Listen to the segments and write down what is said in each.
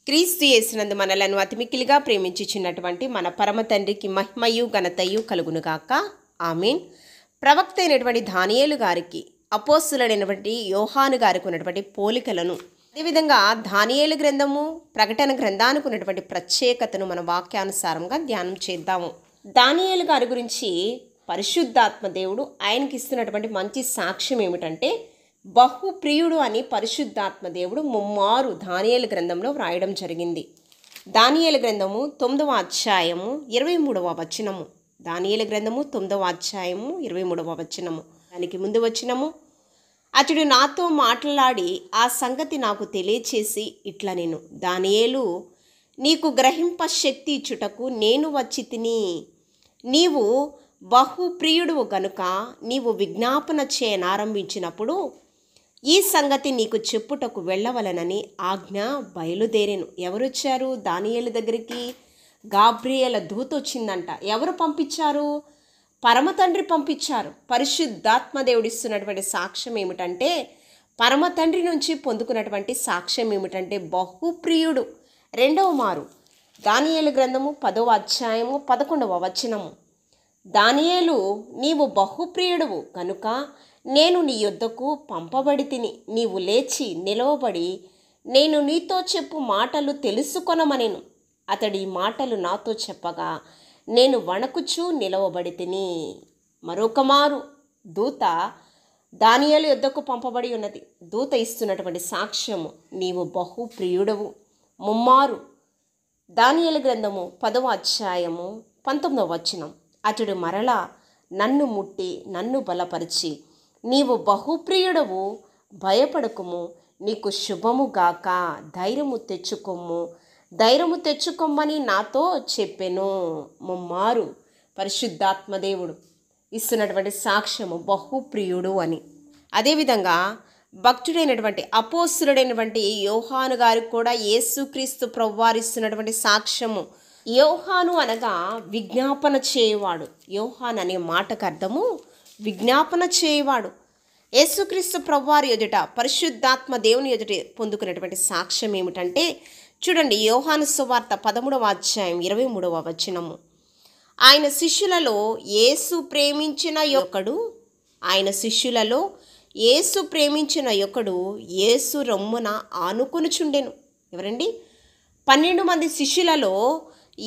క్రీస్తు యేసునందు మనలను అతిమిక్కిలిగా ప్రేమించుచున్నటువంటి మన పరమ తండ్రికి మహిమయు ఘనతయు కలుగునుగాక. ఆమేన్. ప్రవక్త అయినటువంటి దానియేలు గారికి అపోస్తులైనటువంటి యోహాను గారికి ఉన్నటువంటి పోలికలను, అదేవిధంగా దానియేలు గ్రంథము, ప్రకటన గ్రంథానికి ఉన్నటువంటి ప్రత్యేకతను మన వాక్యానుసారంగా ధ్యానం చేద్దాము. దానియేలు గారి గురించి పరిశుద్ధాత్మ దేవుడు ఆయనకి ఇస్తున్నటువంటి మంచి సాక్ష్యం ఏమిటంటే, బహుప్రియుడు అని పరిశుద్ధాత్మ దేవుడు ముమ్మారు దానియేలు గ్రంథంలో వ్రాయడం జరిగింది. దానియేలు గ్రంథము 9వ అధ్యాయము 23వ వచనము. దానియేలు గ్రంథము 9వ అధ్యాయము 23వ వచనము. దానికి ముందు వచనము, అతడు నాతో మాట్లాడి ఆ సంగతి నాకు తెలియచేసి ఇట్లా, నేను దానియేలు, నీకు గ్రహింప శక్తి ఇచ్చుటకు నేను వచ్చి తిని, నీవు బహుప్రియుడు గనుక నీవు విజ్ఞాపన చేయనారంభించినప్పుడు ఈ సంగతి నీకు చెప్పుటకు వెళ్ళవలనని ఆజ్ఞ బయలుదేరెను. ఎవరొచ్చారు దానియేలు దగ్గరికి? గాబ్రియేల దూత వచ్చిందంట. ఎవరు పంపించారు? పరమతండ్రి పంపించారు. పరిశుద్ధాత్మ దేవుడిస్తున్నటువంటి సాక్ష్యం ఏమిటంటే, పరమతండ్రి నుంచి పొందుకున్నటువంటి సాక్ష్యం ఏమిటంటే, బహుప్రియుడు. రెండవ మారు దానియేలు గ్రంథము 10వ అధ్యాయము 11వ వచనము. దానియేలు, నీవు బహుప్రియుడువు కనుక నేను నీ యొద్దకు పంపబడి తిని, నీవు లేచి నిలవబడి నేను నీతో చెప్పు మాటలు తెలుసుకొనమనెను. అతడి మాటలు నాతో చెప్పగా నేను వణకుచూ నిలవబడి తిని. మరొక మారు దూత దానియేలు యొద్దకు పంపబడి ఉన్నది. దూత ఇస్తున్నటువంటి సాక్ష్యము, నీవు బహుప్రియుడవు. ముమ్మారు దానియేలు గ్రంథము 10వ అధ్యాయము 19వ వచనం. అతడు మరలా నన్ను ముట్టి నన్ను బలపరిచి, నీవు బహుప్రియుడవు, భయపడకుము, నీకు శుభముగాక, ధైర్యము తెచ్చుకొమ్మని నాతో చెప్పెను. ముమ్మారు పరిశుద్ధాత్మదేవుడు ఇస్తున్నటువంటి సాక్ష్యము బహుప్రియుడు అని. అదేవిధంగా భక్తుడైనటువంటి అపోస్తులుడైనటువంటి యోహాను గారికి కూడా యేసుక్రీస్తు ప్రభువారు ఇస్తున్నటువంటి సాక్ష్యము. యోహాను అనగా విజ్ఞాపన చేయవాడు. యోహాన్ అనే మాటకు అర్థము విజ్ఞాపన చేయవాడు. యేసుక్రీస్తు ప్రభువారి ఎదుట, పరిశుద్ధాత్మ దేవుని ఎదుట పొందుకున్నటువంటి సాక్ష్యం ఏమిటంటే, చూడండి, యోహాను సువార్త 13వ అధ్యాయం 23వ వచనము. ఆయన శిష్యులలో యేసు ప్రేమించిన యొక్కడు యేసు రొమ్మున ఆనుకొనుచుండెను. ఎవరండి? 12 మంది శిష్యులలో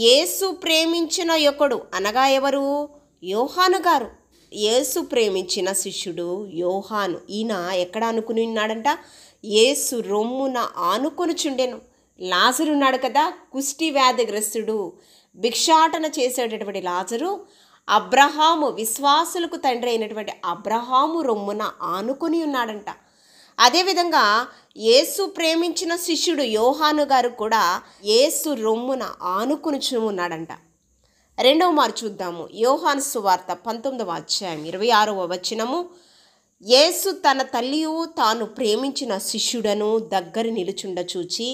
యేసు ప్రేమించిన యొక్కడు అనగా ఎవరు? యోహాను గారు. యేసు ప్రేమించిన శిష్యుడు యోహాను. ఈయన ఎక్కడ ఆనుకుని ఉన్నాడంట? యేసు రొమ్మున ఆనుకొనుచుండెను. లాజరు ఉన్నాడు కదా, కుష్టి వ్యాధిగ్రస్తుడు, భిక్షాటన చేసేటటువంటి లాజరు, అబ్రహాము, విశ్వాసులకు తండ్రి అయినటువంటి అబ్రహాము రొమ్మున ఆనుకొని ఉన్నాడంట. అదేవిధంగా యేసు ప్రేమించిన శిష్యుడు యోహాను గారు కూడా యేసు రొమ్మున ఆనుకొని ఉన్నాడంట. రెండవ మారు చూద్దాము. యోహాను సువార్త 19వ అధ్యాయం 26వ వచనము. యేసు తన తల్లియు తాను ప్రేమించిన శిష్యుడను దగ్గర నిలుచుండ చూచి,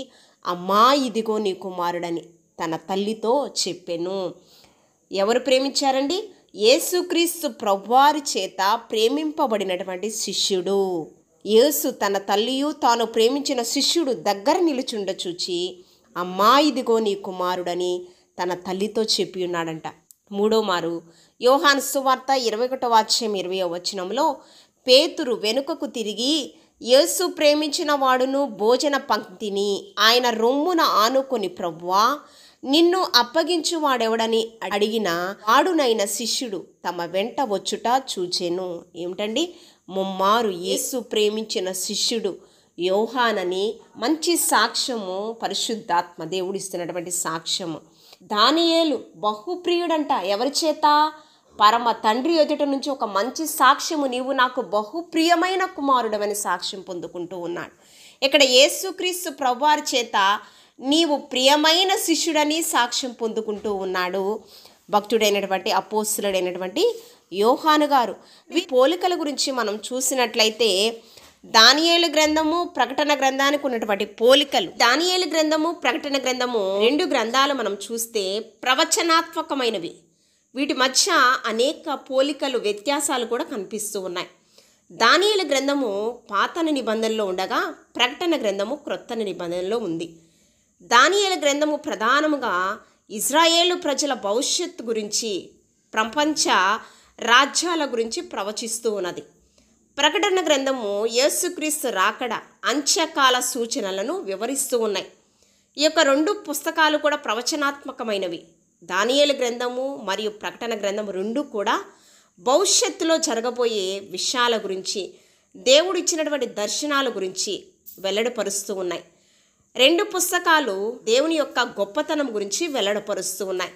అమ్మా, ఇదిగో నీ కుమారుడని తన తల్లితో చెప్పెను. ఎవరు ప్రేమించారండి? యేసుక్రీస్తు ప్రభువారి చేత ప్రేమింపబడినటువంటి శిష్యుడు. యేసు తన తల్లియు తాను ప్రేమించిన శిష్యుడు దగ్గర నిలుచుండ చూచి, అమ్మా, ఇదిగో నీ కుమారుడని తన తల్లితో చెప్పి ఉన్నాడంట. మూడో మారు యోహాను సువార్త 21వ అధ్యాయం 20వ వచనంలో, పేతురు వెనుకకు తిరిగి, యేసు ప్రేమించిన వాడును భోజన పంక్తిని ఆయన రొమ్మున ఆనుకొని, ప్రభువా, నిన్ను అప్పగించు వాడెవడని అడిగిన వాడునైన శిష్యుడు తమ వెంట వచ్చుట చూచెను. ఏమిటండి? ముమ్మారు యేసు ప్రేమించిన శిష్యుడు యోహానని మంచి సాక్ష్యము పరిశుద్ధాత్మ దేవుడు ఇస్తున్నటువంటి సాక్ష్యము. దానియేలు బహుప్రియుడంట. ఎవరి చేత? పరమ తండ్రి ఎదుట నుంచి ఒక మంచి సాక్ష్యము, నీవు నాకు బహుప్రియమైన కుమారుడవని సాక్ష్యం పొందుకుంటూ ఉన్నాడు. ఇక్కడ యేసుక్రీస్తు ప్రభువారి చేత నీవు ప్రియమైన శిష్యుడని సాక్ష్యం పొందుకుంటూ ఉన్నాడు భక్తుడైనటువంటి అపోస్తులుడైనటువంటి యోహాను గారు. ఈ పోలికల గురించి మనం చూసినట్లయితే, దానియేలు గ్రంథము, ప్రకటన గ్రంథానికి ఉన్నటువంటి పోలికలు. దానియేలు గ్రంథము, ప్రకటన గ్రంథము 2 గ్రంథాలు మనం చూస్తే ప్రవచనాత్మకమైనవి. వీటి మధ్య అనేక పోలికలు, వ్యత్యాసాలు కూడా కనిపిస్తూ ఉన్నాయి. దానియేలు గ్రంథము పాత నిబంధనలో ఉండగా, ప్రకటన గ్రంథము క్రొత్త నిబంధనలో ఉంది. దానియేలు గ్రంథము ప్రధానముగా ఇజ్రాయేలు ప్రజల భవిష్యత్తు గురించి, ప్రపంచ రాజ్యాల గురించి ప్రవచిస్తూ ఉన్నది. ప్రకటన గ్రంథము యేసుక్రీస్తు రాకడ అంత్యకాల సూచనలను వివరిస్తూ ఉన్నాయి. ఈ యొక్క 2 పుస్తకాలు కూడా ప్రవచనాత్మకమైనవి. దానియేలు గ్రంథము మరియు ప్రకటన గ్రంథము 2 కూడా భవిష్యత్తులో జరగబోయే విషయాల గురించి, దేవుడు ఇచ్చినటువంటి దర్శనాల గురించి వెల్లడిపరుస్తూ ఉన్నాయి. 2 పుస్తకాలు దేవుని యొక్క గొప్పతనం గురించి వెల్లడిపరుస్తూ ఉన్నాయి.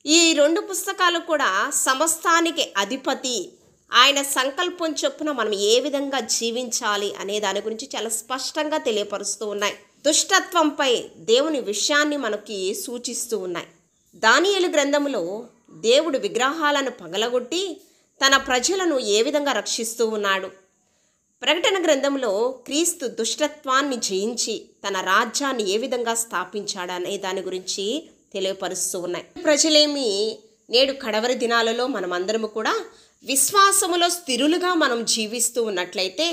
ఈ 2 పుస్తకాలు కూడా సమస్తానికి అధిపతి, ఆయన సంకల్పం చొప్పున మనం ఏ విధంగా జీవించాలి అనే దాని గురించి చాలా స్పష్టంగా తెలియపరుస్తూ ఉన్నాయి. దుష్టత్వంపై దేవుని విషయాన్ని మనకి సూచిస్తూ ఉన్నాయి. దానియేలు గ్రంథంలో దేవుడు విగ్రహాలను పగలగొట్టి తన ప్రజలను ఏ విధంగా రక్షిస్తూ ఉన్నాడు. ప్రకటన గ్రంథంలో క్రీస్తు దుష్టత్వాన్ని జయించి తన రాజ్యాన్ని ఏ విధంగా స్థాపించాడనే దాని గురించి తెలియపరుస్తూ ఉన్నాయి. ప్రజలేమి నేడు కడవరి దినాలలో మనమందరము కూడా విశ్వాసములో స్థిరులుగా మనం జీవిస్తూ ఉన్నట్లయితే,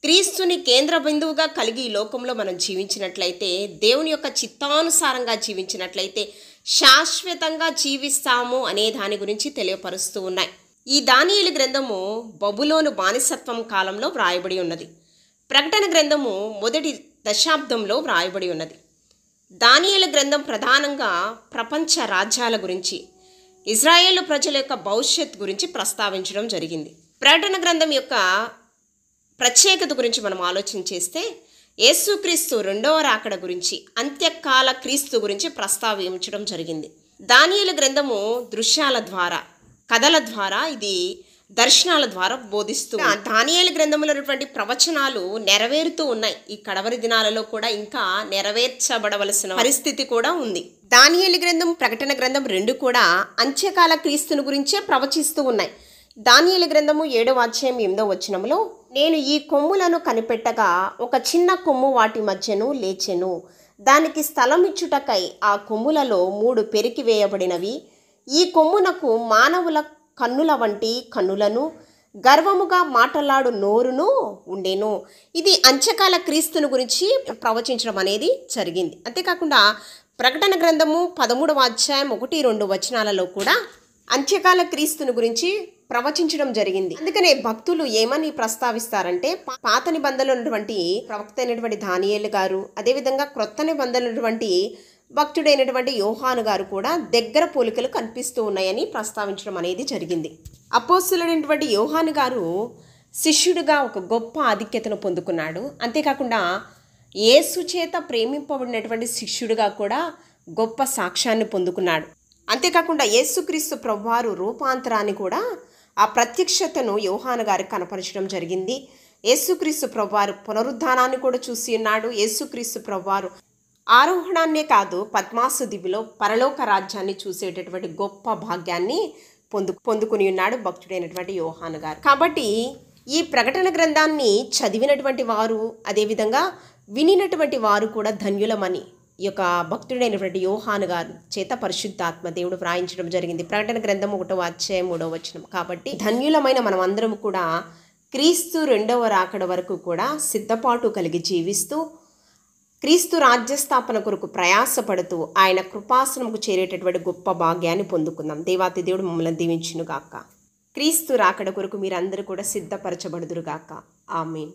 క్రీస్తుని కేంద్ర బిందువుగా కలిగి ఈ లోకంలో మనం జీవించినట్లయితే, దేవుని యొక్క చిత్తానుసారంగా జీవించినట్లయితే శాశ్వతంగా జీవిస్తాము అనే దాని గురించి తెలియపరుస్తూ ఉన్నాయి. ఈ దానియేలు గ్రంథము బబులోను బానిసత్వం కాలంలో వ్రాయబడి ఉన్నది. ప్రకటన గ్రంథము మొదటి దశాబ్దంలో వ్రాయబడి ఉన్నది. దానియేలు గ్రంథం ప్రధానంగా ప్రపంచ రాజ్యాల గురించి, ఇజ్రాయేలు ప్రజల యొక్క భవిష్యత్ గురించి ప్రస్తావించడం జరిగింది. ప్రకటన గ్రంథం యొక్క ప్రత్యేకత గురించి మనం ఆలోచన చేస్తే, యేసుక్రీస్తు 2వ రాకడ గురించి, అంత్యకాల క్రీస్తు గురించి ప్రస్తావించడం జరిగింది. దానియేలు గ్రంథము దృశ్యాల ద్వారా, కథల ద్వారా, ఇది దర్శనాల ద్వారా బోధిస్తూ, దానియేలు గ్రంథంలో ఉన్నటువంటి ప్రవచనాలు నెరవేరుతూ ఉన్నాయి. ఈ కడవరి దినాలలో కూడా ఇంకా నెరవేర్చబడవలసిన పరిస్థితి కూడా ఉంది. దానియేలు గ్రంథం, ప్రకటన గ్రంథం 2 కూడా అంత్యకాల క్రీస్తుని గురించే ప్రవచిస్తూ ఉన్నాయి. దానియేలు గ్రంథము 7వ అధ్యాయం 8వ వచనంలో, నేను ఈ కొమ్ములను కనిపెట్టగా ఒక చిన్న కొమ్ము వాటి మధ్యను లేచెను. దానికి స్థలం ఇచ్చుటకై ఆ కొమ్ములలో 3 పెరికి వేయబడినవి. ఈ కొమ్మునకు మానవుల కన్నుల వంటి కన్నులను, గర్వముగా మాటలాడు నోరును ఉండేను. ఇది అంత్యకాల క్రీస్తుని గురించి ప్రవచించడం అనేది జరిగింది. అంతేకాకుండా ప్రకటన గ్రంథము 13వ అధ్యాయం 1-2 వచనాలలో కూడా అంత్యకాల క్రీస్తుని గురించి ప్రవచించడం జరిగింది. అందుకనే భక్తులు ఏమని ప్రస్తావిస్తారంటే, పాత నిబంధనలో ఉన్నటువంటి ప్రవక్త అయినటువంటి దానియేలు గారు, అదేవిధంగా క్రొత్త నిబంధనలో ఉన్నటువంటి భక్తుడైనటువంటి యోహాను గారు కూడా దగ్గర పోలికలు కనిపిస్తూ ఉన్నాయని ప్రస్తావించడం అనేది జరిగింది. అపోస్తలుడైనటువంటి యోహాను గారు శిష్యుడిగా ఒక గొప్ప ఆధిక్యతను పొందుకున్నాడు. అంతేకాకుండా యేసు చేత ప్రేమింపబడినటువంటి శిష్యుడిగా కూడా గొప్ప సాక్ష్యాన్ని పొందుకున్నాడు. అంతేకాకుండా యేసుక్రీస్తు ప్రభువారు రూపాంతరాన్ని కూడా, ఆ ప్రత్యక్షతను యోహాను గారికి కనపరచడం జరిగింది. యేసుక్రీస్తు ప్రభువారు పునరుద్ధానాన్ని కూడా చూసి ఉన్నాడు. యేసుక్రీస్తు ప్రభువారు ఆరోహణాన్నే కాదు, పద్మాసు దివిలో పరలోక రాజ్యాన్ని చూసేటటువంటి గొప్ప భాగ్యాన్ని పొందుకుని ఉన్నాడు భక్తుడైనటువంటి యోహాను గారు. కాబట్టి ఈ ప్రకటన గ్రంథాన్ని చదివినటువంటి వారు, అదేవిధంగా వినినటువంటి వారు కూడా ధన్యులమని ఈ యొక్క భక్తుడైనటువంటి యోహాను గారు చేత పరిశుద్ధాత్మ దేవుడు వ్రాయించడం జరిగింది. ప్రకటన గ్రంథం 1వ అధ్యాయం 3వ వచనం. కాబట్టి ధన్యులమైన మనం అందరం కూడా క్రీస్తు 2వ రాకడ వరకు కూడా సిద్ధపాటు కలిగి జీవిస్తూ, క్రీస్తు రాజ్యస్థాపన కొరకు ప్రయాసపడుతూ ఆయన కృపాసనముకు చేరేటటువంటి గొప్ప భాగ్యాన్ని పొందుకుందాం. దేవాతి దేవుడు మమ్మల్ని దీవించును గాక. క్రీస్తు రాకడ కొరకు మీరందరూ కూడా సిద్ధపరచబడుదురు గాక. ఆమేన్.